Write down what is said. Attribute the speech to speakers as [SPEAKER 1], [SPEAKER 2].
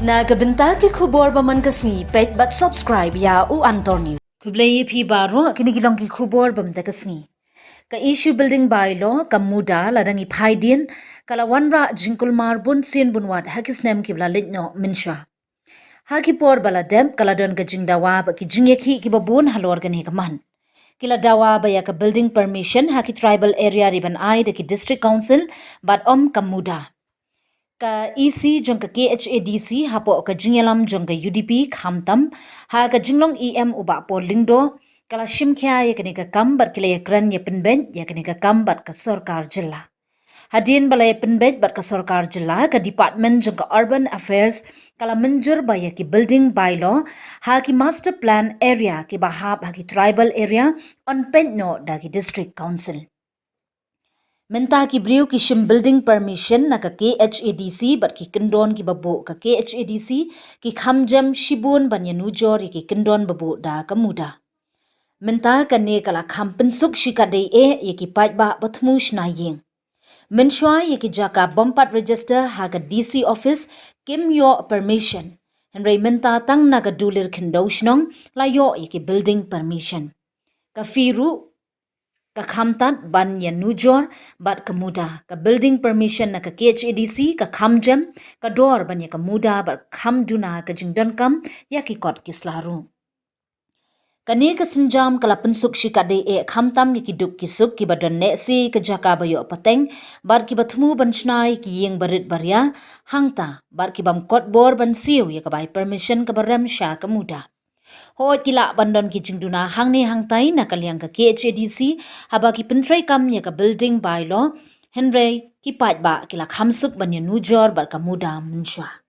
[SPEAKER 1] Nagabenta ki khubor baman kasngi pet but subscribe ya u antor news. Kublai phi baro kinigilong ki khubor bam ta kasngi. Ka issue building bylaw ka muda ladangi phaidin kala wanra jingkul marbun sin bunwat hakisnem kibla litno minsha. Haki por bala dem kala don ka jingdawa ba ki jingyaki ki babun halor gani kaman. Kila dawa ba ya ka building permission haki tribal area riban ai de ki district council but ka muda. Ka EC jong ka KHADC hapo ka jingyalam jong ka UDP khamtam ha ka jinglong EM uba po lingdo kala shimkhya ya kani ka kambat kila ya kran ya penben ya kani ka kambat ka sarkar jilla hadin balay penben bat ka sarkar jilla ka department jong ka urban affairs kala menjur ba ya ki building bylaw ha ki master plan area ki bahab ha ki tribal area on penno da ki district council Menta ki briu ki shim building permission na ka KHADC but ki kendon ki babu ka KHADC ki khamjam shibun ban yanujor ki kendon babu da ka muda. Menta ka ne kala khampen suk shika de ye ki pat ba bathmush na ying. Menshwa ye ki jaka bompat register ha ka DC office kim yo permission. Henry menta tang na ka dulir kendoshnong la yo ye ki building permission. Ka firu ka khamtat ban ya nujor bat ka muda ka building permission na ka KHADC ka khamjem ka dor ban ya ka muda bat khamduna ka jingdan kam ya ki kot kislaru kane ka sinjam kala pensuk shika de e khamtam ki duk ki suk ki badan ne si ka jaka bayo pateng bar ki bathmu ban shnai ki yeng barit barya hangta bar ki bam kot bor ban siu ya ka bai permission ka baram sha ka muda Hoi kila bandon ki jingduna hangni hangtai na kalyang ka KHADC haba ki pentrai kam ya ka building bylaw Henry ki pat ba kila khamsuk ban ya nujor bar ka muda menshwa.